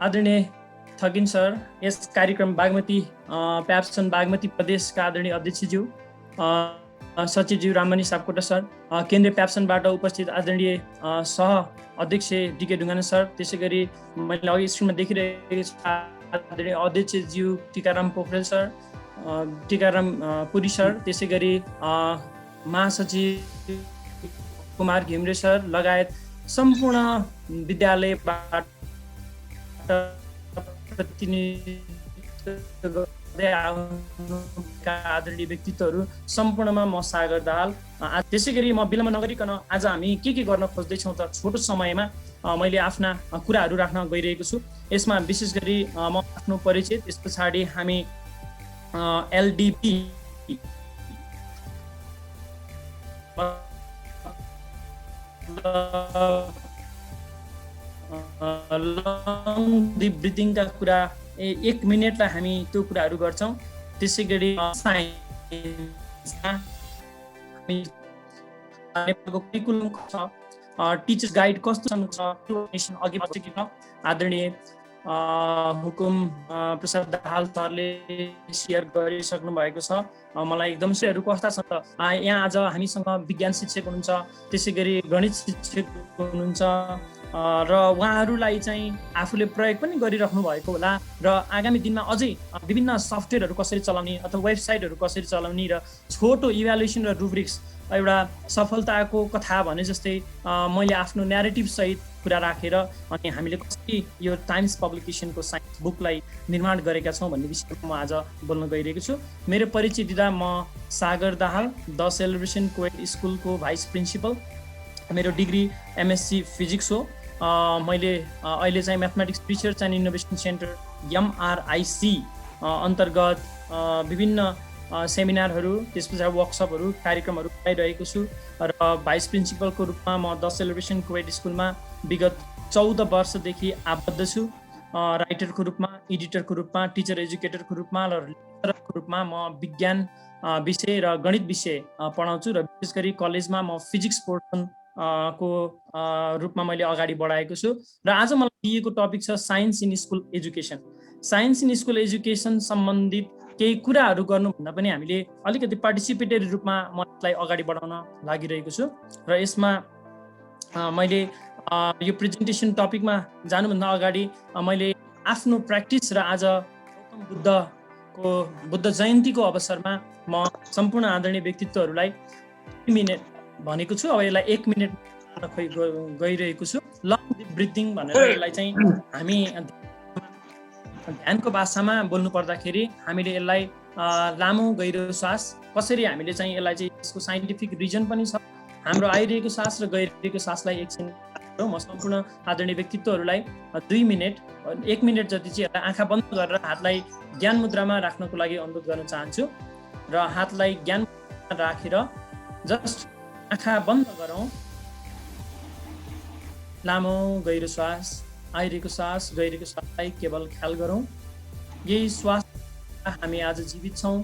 आदरणीय थगिन सर, यस कार्यक्रम बागमती प्याप्सन बागमती प्रदेशका आदरणीय अध्यक्षज्यू, सचिवज्यू राममणि सापकोटा सर, केन्द्रीय प्याप्सनबाट उपस्थित आदरणीय सह अध्यक्ष डिके ढुङ्गाना सर, त्यसै गरी मैले अघि स्क्रिनमा देखिरहेको छु आदरणीय अध्यक्षज्यू टिकाराम पोखरेल सर, टिकाराम पुरी सर, त्यसै गरी महासचिव कुमार घिम्रे सर लगायत सम्पूर्ण विद्यालयबाट प्रतिनिधित्व गर्दै आउनुका आदरणीय व्यक्तित्वहरू सम्पूर्णमा म सागर दाहाल। त्यसै गरी म विलम्ब नगरिकन आज हामी के गर्न खोज्दैछौँ त छोटो समयमा मैले आफ्ना कुराहरू राख्न गइरहेको छु। यसमा विशेष गरी म आफ्नो परिचय, त्यस पछाडि हामी एलडिपी लङ डिप ब्रिथिङका कुरा 1 मिनटलाई हामी त्यो कुराहरू गर्छौँ। त्यसै गरी नेपालको करिकुलम छ, टिचर्स गाइड कस्तो छ, अघि आदरणीय हुकुम प्रसाद दाहाल सरले सेयर गरिसक्नु भएको छ। मलाई एकदम सेहरू कस्ता छ त यहाँ आज हामीसँग विज्ञान शिक्षक हुनुहुन्छ, त्यसै गरी गणित शिक्षक हुनुहुन्छ र उहाँहरूलाई चाहिँ आफूले प्रयोग पनि गरिराख्नु भएको होला र आगामी दिनमा अझै विभिन्न सफ्टवेयरहरू कसरी चलाउने अथवा वेबसाइटहरू कसरी चलाउने र छोटो इभ्यालुएसन र रुब्रिक्स एउटा सफलताको कथा भने जस्तै मैले आफ्नो न्यारेटिभ सहित कुरा राखेर अनि हामीले कसरी यो टाइम्स पब्लिकेसनको साइन्स बुकलाई निर्माण गरेका छौँ भन्ने विषयमा म आज बोल्न गइरहेको छु। मेरो परिचय दिँदा म सागर दाहाल, द सेलिब्रेसन कोएड स्कुलको भाइस प्रिन्सिपल, मेरो डिग्री एमएससी फिजिक्स हो। मैले अहिले चाहिँ mathematics research and innovation centre MRIC अन्तर्गत विभिन्न सेमिनारहरू, त्यस पछाडि वर्कसपहरू, कार्यक्रमहरू गराइरहेको छु र भाइस प्रिन्सिपलको रूपमा म द सेलिब्रेसन कोएड स्कुलमा विगत 14 वर्षदेखि आबद्ध छु। राइटरको रूपमा, एडिटरको रूपमा, टिचर एजुकेटरको रूपमा र लेक्चररको रूपमा म विज्ञान विषय र गणित विषय पढाउँछु र विशेष गरी कलेजमा म फिजिक्स पोर्सन को रूपमा मैले अगाडि बढाएको छु। र आज मलाई दिएको टपिक छ science in school education. Science in school education सम्बन्धित केही कुराहरू गर्नुभन्दा पनि हामीले अलिकति पार्टिसिपेटरी रूपमा म यसलाई अगाडि बढाउन लागिरहेको छु र यसमा मैले यो प्रेजेन्टेसन टपिकमा जानुभन्दा अगाडि मैले आफ्नो प्र्याक्टिस र आज बुद्ध जयन्तीको अवसरमा म सम्पूर्ण आदरणीय व्यक्तित्वहरूलाई 1 मिनट भनेको छु। अब यसलाई 1 मिनट गइरहेको छु। लङ डिप ब्रिथिङ भनेर यसलाई चाहिँ हामी ध्यानको भाषामा बोल्नु पर्दाखेरि हामीले यसलाई लामो गहिरो श्वास कसरी हामीले चाहिँ यसलाई चाहिँ यसको साइन्टिफिक रिजन पनि छ। हाम्रो आइरहेको श्वास र गइरहेको श्वासलाई एकछिन म सम्पूर्ण आदरणीय व्यक्तित्वहरूलाई 2 मिनट 1 मिनट जति चाहिँ यसलाई आँखा बन्द गरेर हातलाई ज्ञान मुद्रामा राख्नको लागि अनुरोध गर्न चाहन्छु र हातलाई ज्ञान मुद्रामा राखेर जस्ट आँखा बन्द गरौँ। लामो गहिरो श्वास, आइरहेको श्वास गइरहेको श्वासलाई केवल ख्याल गरौँ। यही श्वास हामी आज जीवित छौँ।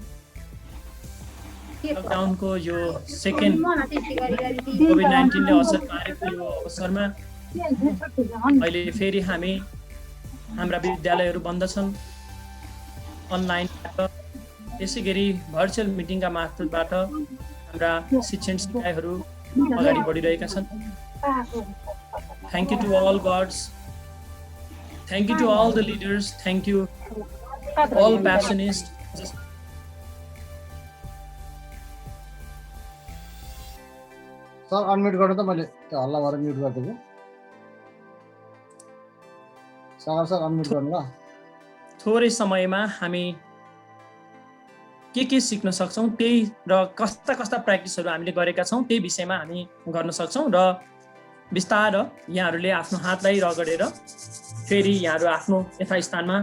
लकडाउनको यो सेकेन्ड कोभिड-19 ले असर पारेको यो अवसरमा अहिले फेरि हाम्रा विद्यालयहरू बन्द छन्, अनलाइनबाट, त्यसै गरी भर्चुअल मिटिङका मार्फतबाट हाम्रा शिक्षण सिकाइहरू अगाडि बढिरहेका छन्। Thank you to all gods. Thank you to all the leaders. Thank you all passionists. Sir unmute गर्नु त मैले त्यो हल्ला भएर म्युट गरिदिएको। सागर सर अनम्युट गर्नु ल। थोरै समयमा हामी के सिक्न सक्छौँ त्यही र कस्ता प्र्याक्टिसहरू हामीले गरेका छौँ त्यही विषयमा हामी गर्न सक्छौँ र बिस्तार यहाँहरूले आफ्नो हातलाई रगडेर फेरि यहाँहरू आफ्नो यथास्थानमा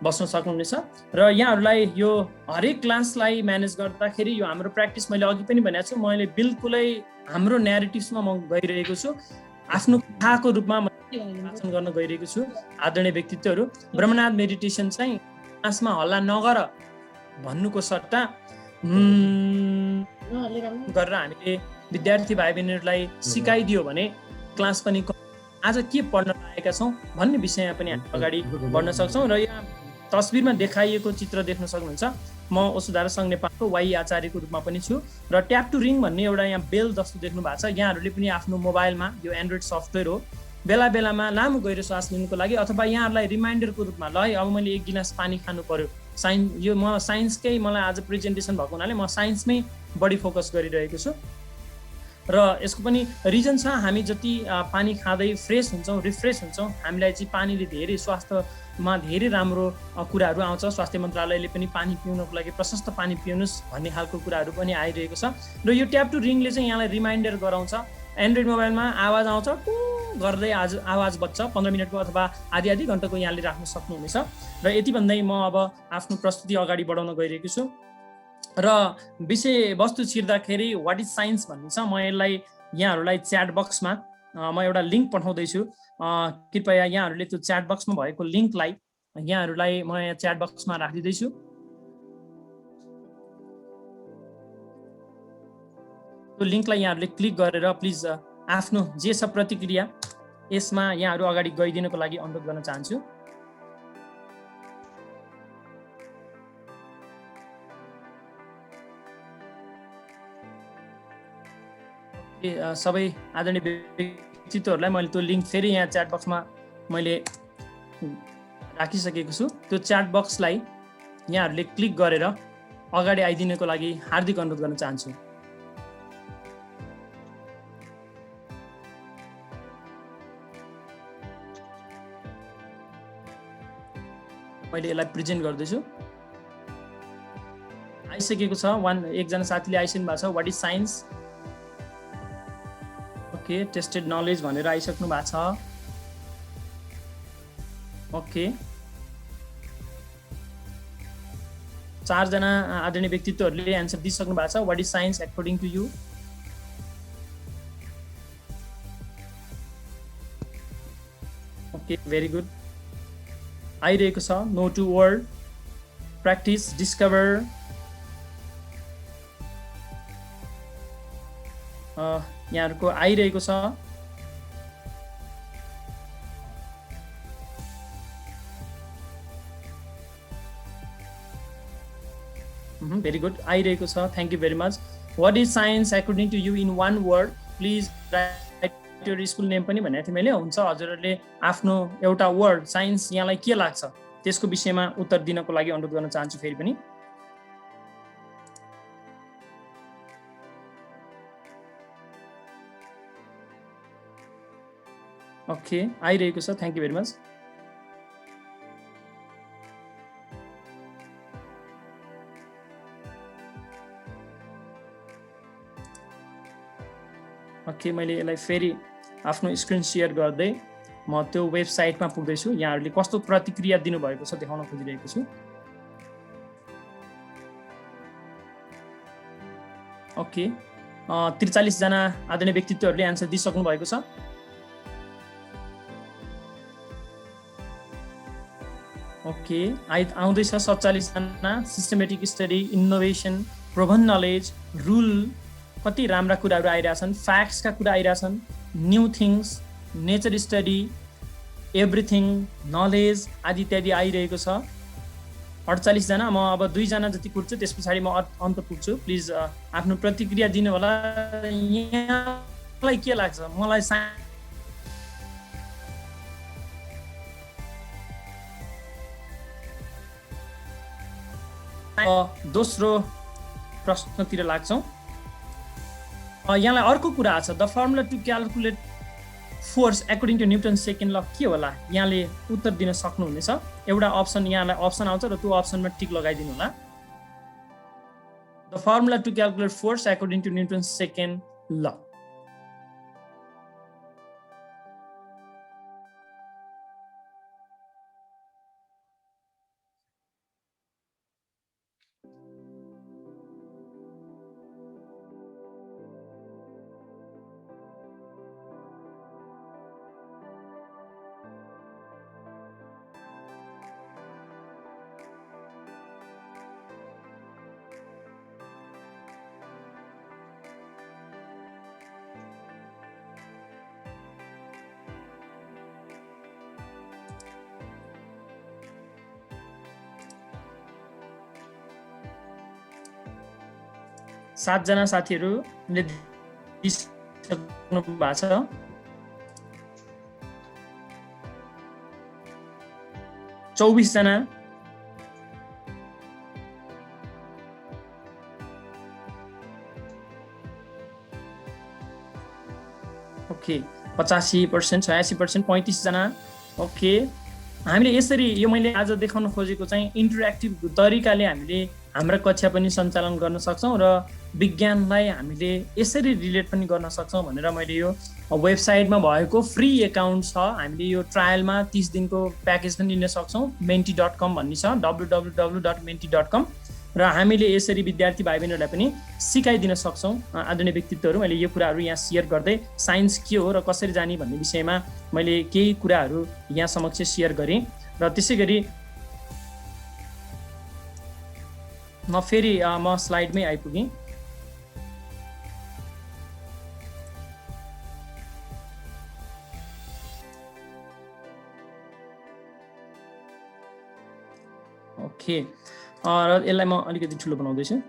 बस्न सक्नुहुनेछ र यहाँहरूलाई यो हरेक क्लासलाई म्यानेज गर्दाखेरि यो हाम्रो प्र्याक्टिस मैले अघि पनि भनेको छु, मैले बिल्कुलै हाम्रो न्यारेटिभ्समा म गइरहेको छु, आफ्नो कथाको रूपमा वाचन गर्न गइरहेको छु। आदरणीय व्यक्तित्वहरू, ब्रह्मनाथ मेडिटेसन चाहिँ क्लासमा हल्ला नगर भन्नुको सट्टा गरेर हामीले विद्यार्थी भाइ बहिनीहरूलाई सिकाइदियो भने क्लास पनि आज के पढ्न लागेका छौँ भन्ने विषयमा पनि हामी अगाडि बढ्न सक्छौँ। र यहाँ तस्बिरमा देखाइएको चित्र देख्न सक्नुहुन्छ। म वसुधारा सङ्घ नेपालको वाइ आचार्यको रूपमा पनि छु र ट्याप टु रिङ भन्ने एउटा यहाँ बेल जस्तो देख्नु भएको छ। यहाँहरूले पनि आफ्नो मोबाइलमा, यो एन्ड्रोइड सफ्टवेयर हो, बेला बेलामा लामो गहिरो श्वास लिनुको लागि अथवा यहाँहरूलाई रिमाइन्डरको रूपमा ल है अब मैले 1 गिलास पानी खानु पर्यो। यो म साइन्सकै मलाई आज प्रेजेन्टेसन भएको हुनाले म साइन्समै बढी फोकस गरिरहेको छु र यसको पनि रिजन छ। हामी जति पानी खाँदै फ्रेस हुन्छौँ, रिफ्रेस हुन्छौँ, हामीलाई चाहिँ पानीले धेरै स्वास्थ्यमा धेरै राम्रो कुराहरू आउँछ। स्वास्थ्य मन्त्रालयले पनि पानी पिउनको लागि प्रशस्त पानी पिउनुहोस् भन्ने खालको कुराहरू पनि आइरहेको छ। र यो ट्याप टु रिङले चाहिँ यहाँलाई रिमाइन्डर गराउँछ। एन्ड्रोइड मोबाइलमा आवाज आउँछ, टु गर्दै आवाज बज्छ, 15 मिनटको अथवा आधी घन्टाको यहाँले राख्न सक्नुहुनेछ। र यति भन्दै म अब आफ्नो प्रस्तुति अगाडि बढाउन गइरहेको छु र विषयवस्तु छिर्दाखेरि वाट इज साइन्स भन्ने छ। म यसलाई यहाँहरूलाई च्याट बक्समा म एउटा लिङ्क पठाउँदैछु। कृपया यहाँहरूले त्यो च्याट बक्समा भएको लिङ्कलाई यहाँहरूलाई म यहाँ च्याट बक्समा राखिदिँदैछु। त्यो लिङ्कलाई यहाँहरूले क्लिक गरेर प्लिज आफ्नो जे छ प्रतिक्रिया यसमा यहाँहरू अगाडि गइदिनको लागि अनुरोध गर्न चाहन्छु। सबै आदरणीय व्यक्तित्वहरूलाई मैले त्यो लिङ्क फेरि यहाँ च्याट बक्समा मैले राखिसकेको छु। त्यो च्याट बक्सलाई यहाँहरूले क्लिक गरेर अगाडि आइदिनको लागि हार्दिक अनुरोध गर्न चाहन्छु। मैले यसलाई प्रेजेन्ट गर्दैछु। आइसकेको छ। एकजना साथीले आइसक्नु भएको छ। What is science? Okay, tested knowledge भनेर आइसक्नु भएको छ। ओके, 4 जना आदरणीय व्यक्तित्वहरूले एन्सर दिइसक्नु भएको छ। What is science according to you? Okay, very good. आइरहेको छ। Know to world, practice, discover, यहाँहरूको आइरहेको छ। भेरी गुड, आइरहेको छ। Thank you very much. What is science according to you in 1 word? Please write your school name पनि भनेको थिएँ मैले। हुन्छ, हजुरहरूले आफ्नो एउटा वर्ड साइन्स यहाँलाई के लाग्छ त्यसको विषयमा उत्तर दिनको लागि अनुरोध गर्न चाहन्छु फेरि पनि। ओके, आइरहेको छ। Thank you very much. Okay, मैले यसलाई फेरि आफ्नो स्क्रिन सेयर गर्दै म त्यो वेबसाइटमा पुग्दैछु। यहाँहरूले कस्तो प्रतिक्रिया दिनुभएको छ देखाउन खोजिरहेको छु। ओके, 43 जना आदरणीय व्यक्तित्वहरूले एन्सर दिइसक्नु भएको छ। ओके, आउँदैछ 47 जना। Systematic study, innovation, proven knowledge, rule, कति राम्रा कुराहरू आइरहेछन्। फ्याक्ट्सका कुरा आइरहेछन्। New things, nature study, everything, knowledge आदि इत्यादि आइरहेको छ। 48 जना। म अब 2 जना जति कुर्छु, त्यस पछाडि म अन्त पुग्छु। प्लिज आफ्नो प्रतिक्रिया दिनु होला। यहाँलाई के लाग्छ? मलाई दोस्रो प्रश्नतिर लाग्छौँ। यहाँलाई अर्को कुरा छ। The formula to calculate force according to Newton second law के होला? यहाँले उत्तर दिन सक्नुहुनेछ। एउटा अप्सन यहाँलाई अप्सन आउँछ र त्यो अप्सनमा टिक लगाइदिनु होला। The formula to calculate force according to Newton second law. 7 जना साथीहरूले दिइसक्नु भएको छ। चौबिस जना, ओके 85%, 86%, 35 जना। ओके, हामीले यसरी यो मैले आज देखाउन खोजेको चाहिँ इन्टरेक्टिभ तरिकाले हामीले हाम्रा कक्षा पनि सञ्चालन गर्न सक्छौँ र विज्ञानलाई हामीले यसरी रिलेट पनि गर्न सक्छौँ भनेर मैले यो वेबसाइटमा भएको फ्री एकाउन्ट छ, हामीले यो ट्रायलमा 30 दिनको प्याकेज पनि लिन सक्छौँ। menti.com भन्ने छ, www.menti.com, र हामीले यसरी विद्यार्थी भाइ बहिनीहरूलाई पनि सिकाइदिन सक्छौँ। आदरणीय व्यक्तित्वहरू, मैले यो कुराहरू यहाँ सेयर गर्दै साइन्स के हो र कसरी जाने भन्ने विषयमा मैले केही कुराहरू यहाँ समक्ष सेयर गरेँ। र त्यसै गरी म फेरि म स्लाइडमै आइपुगेँ। ओके, र यसलाई म अलिकति ठुलो बनाउँदैछु।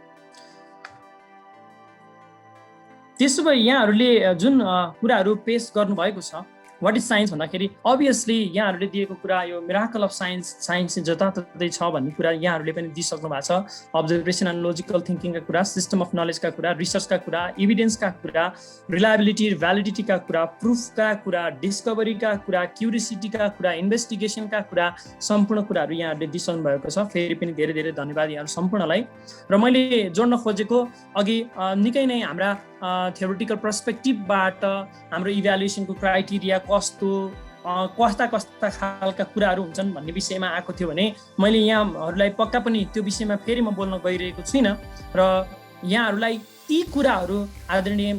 त्यसो भए यहाँहरूले जुन कुराहरू पेश गर्नुभएको छ, वाट इज साइन्स भन्दाखेरि अभियसली यहाँहरूले दिएको कुरा यो मिराकल अफ साइन्स, साइन्स जताततै छ भन्ने कुरा यहाँहरूले पनि दिइसक्नु भएको छ। अब्जर्भेसन एन्ड लोजिकल थिङ्किङका कुरा, सिस्टम अफ नलेजका कुरा, रिसर्चका कुरा, इभिडेन्सका कुरा, रिलायबिलिटी भ्यालिडिटीका कुरा, प्रुफका कुरा, डिस्कभरीका कुरा, क्युरियोसिटीका कुरा, इन्भेस्टिगेसनका कुरा, सम्पूर्ण कुराहरू यहाँहरूले दिइसक्नु भएको छ। फेरि पनि धेरै धेरै धन्यवाद यहाँहरू सम्पूर्णलाई। र मैले जोड्न खोजेको अघि निकै नै हाम्रा थ्योरिटिकल पर्सपेक्टिभबाट हाम्रो इभ्यालुएसनको क्राइटेरिया कस्ता खालका कुराहरू हुन्छन् भन्ने विषयमा आएको थियो भने मैले यहाँहरूलाई पक्का पनि त्यो विषयमा फेरि म बोल्न गइरहेको छुइनँ। र यहाँहरूलाई ती कुराहरू आदरणीय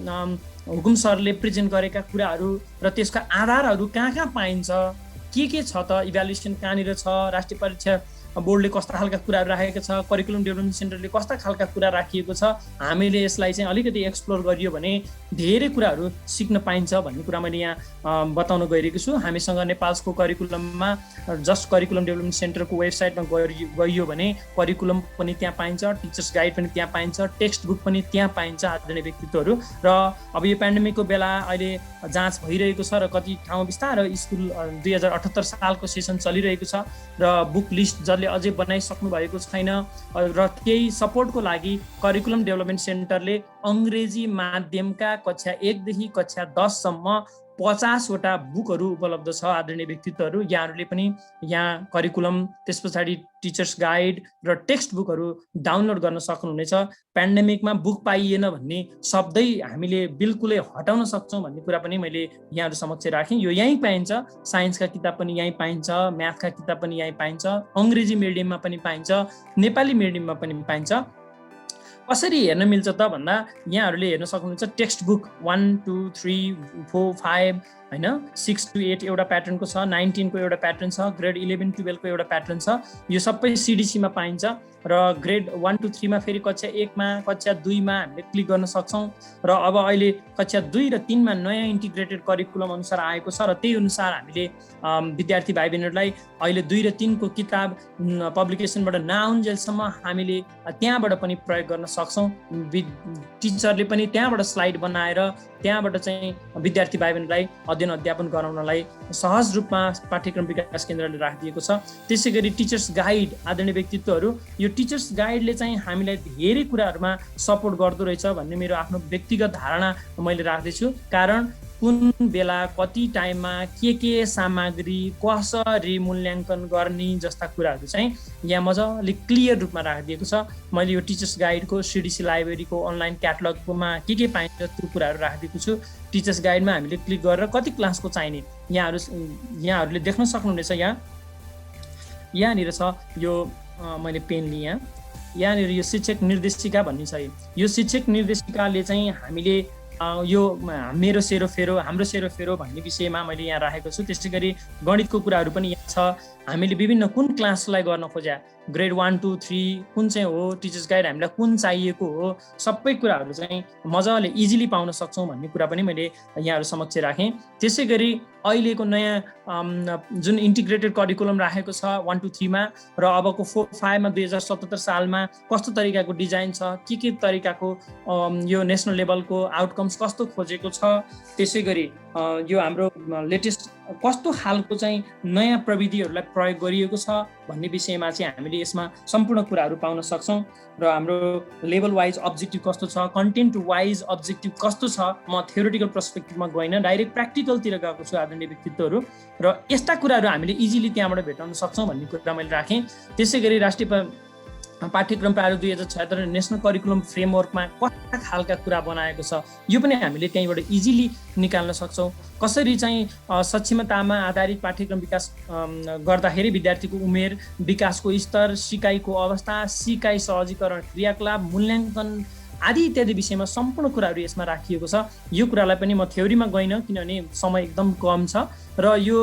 हुकुम सरले प्रेजेन्ट गरेका कुराहरू र त्यसका आधारहरू कहाँ पाइन्छ, के छ त, इभ्यालुएसन कहाँनिर छ, राष्ट्रिय परीक्षा बोर्डले कस्ता खालका कुराहरू राखेको छ, करिकुलम डेभलपमेन्ट सेन्टरले कस्ता खालका कुरा राखिएको छ, हामीले यसलाई चाहिँ अलिकति एक्सप्लोर गरियो भने धेरै कुराहरू सिक्न पाइन्छ भन्ने कुरा मैले यहाँ बताउन गइरहेको छु। हामीसँग नेपालको करिकुलममा जस्ट करिकुलम डेभलपमेन्ट सेन्टरको वेबसाइटमा गइयो भने करिकुलम पनि त्यहाँ पाइन्छ, टिचर्स गाइड पनि त्यहाँ पाइन्छ, टेक्स्ट बुक पनि त्यहाँ पाइन्छ आदरणीय व्यक्तित्वहरू। र अब यो पेन्डेमिकको बेला अहिले जाँच भइरहेको छ र कति ठाउँ बिस्तारै स्कुल 2078 सालको सेसन चलिरहेको छ र बुक लिस्ट जसले अझै बनाइसक्नु भएको छैन र केही सपोर्टको लागि करिकुलम डेभलपमेन्ट सेन्टरले अङ्ग्रेजी माध्यमका कक्षा 1 देखि कक्षा 10 सम्म 50 वटा बुकहरू उपलब्ध छ। आदरणीय व्यक्तित्वहरू, यहाँहरूले पनि यहाँ करिकुलम, त्यस पछाडि टिचर्स गाइड र टेक्स्ट बुकहरू डाउनलोड गर्न सक्नुहुनेछ। पेन्डेमिकमा बुक पाइएन भन्ने शब्दै हामीले बिल्कुलै हटाउन सक्छौँ भन्ने कुरा पनि मैले यहाँहरू समक्ष राखेँ। यो यहीँ पाइन्छ, साइन्सका किताब पनि यहीँ पाइन्छ, म्याथका किताब पनि यहीँ पाइन्छ, अङ्ग्रेजी मिडियममा पनि पाइन्छ, नेपाली मिडियममा पनि पाइन्छ। कसरी हेर्न मिल्छ त भन्दा यहाँहरूले हेर्न सक्नुहुन्छ टेक्स्ट बुक 1, 2, 3, 4, 5 हैन, 6 to 8 एउटा प्याटर्नको छ, 19 को एउटा प्याटर्न छ, ग्रेड 11, 12 को एउटा प्याटर्न छ। यो सबै CDC-मा पाइन्छ र ग्रेड 1 to 3 मा फेरि कक्षा 1 मा, कक्षा 2 मा हामीले क्लिक गर्न सक्छौँ। र अब अहिले कक्षा 2 र 3 मा नयाँ इन्टिग्रेटेड करिकुलम अनुसार आएको छ र त्यही अनुसार हामीले विद्यार्थी भाइ बहिनीहरूलाई अहिले 2 र 3 को किताब पब्लिकेसनबाट नआउन्जेलसम्म हामीले त्यहाँबाट पनि प्रयोग गर्न सक्छौँ। टिचरले पनि त्यहाँबाट स्लाइड बनाएर त्यहाँबाट चाहिँ विद्यार्थी भाइ बहिनीलाई अध्ययन अध्यापन गराउनलाई सहज रूपमा पाठ्यक्रम विकास केन्द्रले राखिदिएको छ। त्यसै गरी टिचर्स गाइड, आदरणीय व्यक्तित्वहरू, यो टिचर्स गाइडले चाहिँ हामीलाई धेरै कुराहरूमा सपोर्ट गर्दो रहेछ भन्ने मेरो आफ्नो व्यक्तिगत धारणा मैले राख्दैछु। कारण कुन बेला कति टाइममा के सामग्री कसरी मूल्याङ्कन गर्ने जस्ता कुराहरू चाहिँ यहाँ मजाले क्लियर रूपमा राखिदिएको छ। मैले यो टिचर्स गाइडको CDC लाइब्रेरीको अनलाइन क्याटलगमा के पाइन्छ त्यो कुराहरू राखिदिएको छु। टिचर्स गाइडमा हामीले क्लिक गरेर कति क्लासको चाहिने यहाँहरूले देख्न सक्नुहुनेछ। यहाँनिर छ यो मैले पेन लिएँ, यहाँनिर यो शिक्षक निर्देशिका भन्ने छ। यो शिक्षक निर्देशिकाले चाहिँ हामीले यो मेरो सेरोफेरो, हाम्रो सेरोफेरो भन्ने विषयमा मैले यहाँ राखेको छु। त्यसै गरी गणितको कुराहरू पनि यहाँ छ। हामीले विभिन्न कुन क्लासलाई गर्न खोज्या, ग्रेड 1, 2, 3 कुन चाहिँ हो, टिचर्स गाइड हामीलाई कुन चाहिएको हो, सबै कुराहरू चाहिँ मजाले इजिली पाउन सक्छौँ भन्ने कुरा पनि मैले यहाँहरू समक्ष राखेँ। त्यसै गरी अहिलेको नयाँ जुन इन्टिग्रेटेड करिकुलम राखेको छ 1, 2, 3 मा र अबको 4, 5 मा 2077 सालमा कस्तो तरिकाको डिजाइन छ, के तरिकाको यो नेसनल लेभलको आउटकम्स कस्तो खोजेको छ, त्यसै गरी यो हाम्रो लेटेस्ट कस्तो खालको चाहिँ नयाँ प्रविधिहरूलाई प्रयोग गरिएको छ भन्ने विषयमा चाहिँ हामीले यसमा सम्पूर्ण कुराहरू पाउन सक्छौँ। र हाम्रो लेभल वाइज अब्जेक्टिभ कस्तो छ, कन्टेन्ट वाइज अब्जेक्टिभ कस्तो छ, म थ्योरिटिकल पर्सपेक्टिभमा गइनँ, डाइरेक्ट प्र्याक्टिकलतिर गएको छु आदरणीय व्यक्तित्वहरू, र यस्ता कुराहरू हामीले इजिली त्यहाँबाट भेटाउन सक्छौँ भन्ने कुरा मैले राखेँ। त्यसै गरी राष्ट्रिय पाठ्यक्रम प्रारूप 2076 नेसनल करिकुलम फ्रेमवर्कमा कस्ता खालका कुरा बनाएको छ यो पनि हामीले त्यहीँबाट इजिली निकाल्न सक्छौँ। कसरी चाहिँ सक्षमतामा आधारित पाठ्यक्रम विकास गर्दाखेरि विद्यार्थीको उमेर, विकासको स्तर, सिकाइको अवस्था, सिकाइ सहजीकरण क्रियाकलाप, मूल्याङ्कन आदि इत्यादि विषयमा सम्पूर्ण कुराहरू यसमा राखिएको छ। यो कुरालाई पनि म थ्योरीमा गइनँ किनभने समय एकदम कम छ, र यो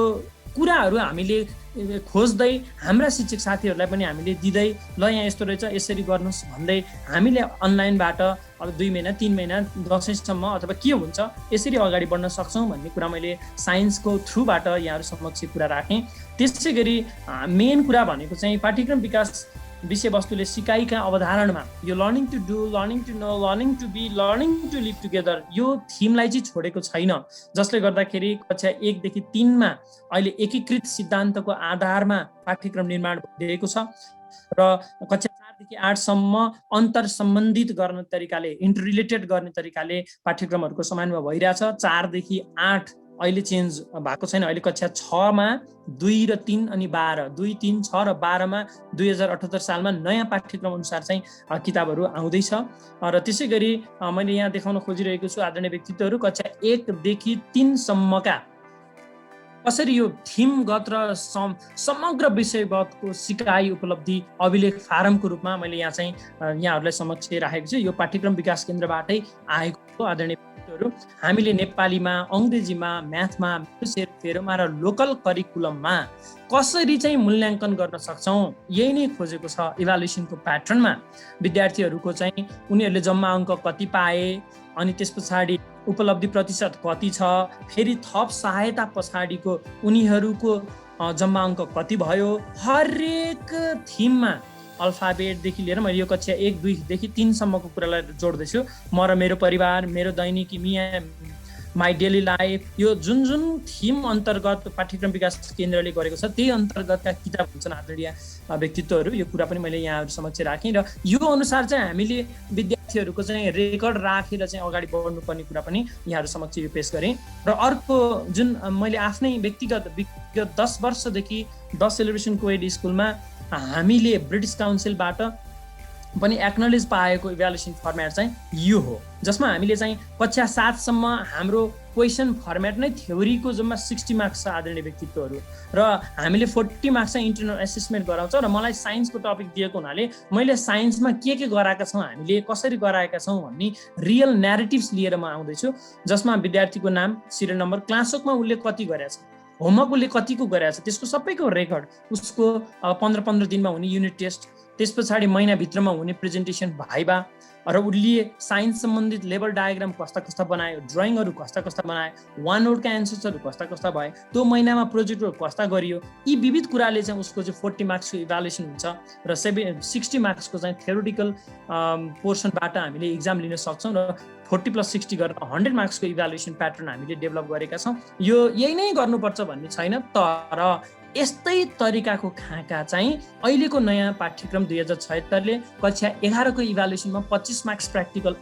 कुराहरू हामीले खोज्दै हाम्रा शिक्षक साथीहरूलाई पनि हामीले दिँदै ल यहाँ यस्तो रहेछ यसरी गर्नुहोस् भन्दै हामीले अनलाइनबाट अब 2 महिना 3 महिना दशैँसम्म अथवा के हुन्छ यसरी अगाडि बढ्न सक्छौँ भन्ने कुरा मैले साइन्सको थ्रुबाट यहाँहरू समक्ष कुरा राखेँ। त्यसै गरी मेन कुरा भनेको चाहिँ पाठ्यक्रम विकास विषयवस्तुले सिकाइका अवधारणमा यो learning to do, learning to know, learning to be, learning to live together यो थिमलाई चाहिँ छोडेको छैन, जसले गर्दाखेरि कक्षा 1 देखि 3 मा अहिले एकीकृत सिद्धान्तको आधारमा पाठ्यक्रम निर्माण भइरहेको छ र कक्षा 4 देखि 8 सम्म अन्तर सम्बन्धित गर्ने तरिकाले, इन्टररिलेटेड गर्ने तरिकाले पाठ्यक्रमहरूको समन्वय भइरहेछ। 4 देखि 8 अहिले चेन्ज भएको छैन, अहिले कक्षा 6 मा 2 र 3 अनि 12, 2, 3, 6 र 12 मा 2078 सालमा नयाँ पाठ्यक्रम अनुसार चाहिँ किताबहरू आउँदैछ। र त्यसै गरी मैले यहाँ देखाउन खोजिरहेको छु आदरणीय व्यक्तित्वहरू कक्षा 1 देखि 3 सम्मका कसरी यो थिमगत र समग्र विषयगतको सिकाइ उपलब्धि अभिलेख फारमको रूपमा मैले यहाँ चाहिँ यहाँहरूलाई समक्ष राखेको छु। यो पाठ्यक्रम विकास केन्द्रबाटै आएको आदरणीय व्यक्तित्वहरू हामीले नेपालीमा, अङ्ग्रेजीमा, म्याथमा, फेरोमा र लोकल करिकुलममा कसरी चाहिँ मूल्याङ्कन गर्न सक्छौँ यही नै खोजेको छ। इभ्यालुएसनको प्याटर्नमा विद्यार्थीहरूको चाहिँ उनीहरूले जम्मा अङ्क कति पाए, अनि त्यस पछाडि उपलब्धि प्रतिशत कति छ, फेरि थप सहायता पछाडिको उनीहरूको जम्मा अङ्क कति भयो, हरेक थिममा अल्फाबेटदेखि लिएर मैले यो कक्षा 1, 2 देखि 3 सम्मको कुरालाई जोड्दैछु। म र मेरो परिवार, मेरो दैनिकी, माई डेली लाइफ, यो जुन थिम अन्तर्गत पाठ्यक्रम विकास केन्द्रले गरेको छ त्यही अन्तर्गतका किताब हुन्छन् आदरणीय व्यक्तित्वहरू। यो कुरा पनि मैले यहाँहरू समक्ष राखेँ र यो अनुसार चाहिँ हामीले विद्यार्थीहरूको चाहिँ रेकर्ड राखेर चाहिँ अगाडि बढ्नुपर्ने कुरा पनि यहाँहरू समक्ष यो पेश गरेँ। र अर्को जुन मैले आफ्नै विगत 10 वर्षदेखि 10 सेलिब्रेसन कोएड स्कुलमा हामीले ब्रिटिस काउन्सिलबाट पनि एक्नोलेज पाएको इभ्यालुएसन फर्मेट चाहिँ यो हो, जसमा हामीले चाहिँ कक्षा 7 सम्म हाम्रो क्वेसन फर्मेट नै थ्योरीको जम्मा 60 मार्क्स छ आदरणीय व्यक्तित्वहरू, र हामीले 40 मार्क्स चाहिँ इन्टरनल एसेसमेन्ट गराउँछ। र मलाई साइन्सको टपिक दिएको हुनाले मैले साइन्समा के गराएका छौँ, हामीले कसरी गराएका छौँ भन्ने रियल न्यारेटिभ्स लिएर म आउँदैछु, जसमा विद्यार्थीको नाम, सिरियल नम्बर, क्लासवर्कमा उसले कति गरेछ, होमवर्क उसले कतिको गरेछ, त्यसको सबैको रेकर्ड, उसको 15-15 दिनमा हुने युनिट टेस्ट, त्यस पछाडि महिनाभित्रमा हुने प्रेजेन्टेसन, भाइबा, र उसले साइन्स सम्बन्धित लेभल डायग्राम कस्ता बनायो, ड्रइङहरू कस्ता बनायो, 1 वर्डका एन्सर्सहरू कस्ता भए, त्यो महिनामा प्रोजेक्टहरू कस्ता गरियो, यी विविध कुराले चाहिँ उसको चाहिँ 40 मार्क्सको इभ्यालुएसन हुन्छ र 60 मार्क्सको चाहिँ थ्योरिटिकल पोर्सनबाट हामीले इक्जाम लिन सक्छौँ र 40 + 60 गरेर 100 मार्क्सको इभ्यालुएसन प्याटर्न हामीले डेभलप गरेका छौँ। यो यही नै गर्नुपर्छ भन्ने छैन, तर यस्तै तरिकाको खाका चाहिँ अहिलेको नयाँ पाठ्यक्रम 2076ले कक्षा 11 को इभ्यालुएसनमा 25 मार्क्स प्र्याक्टिकल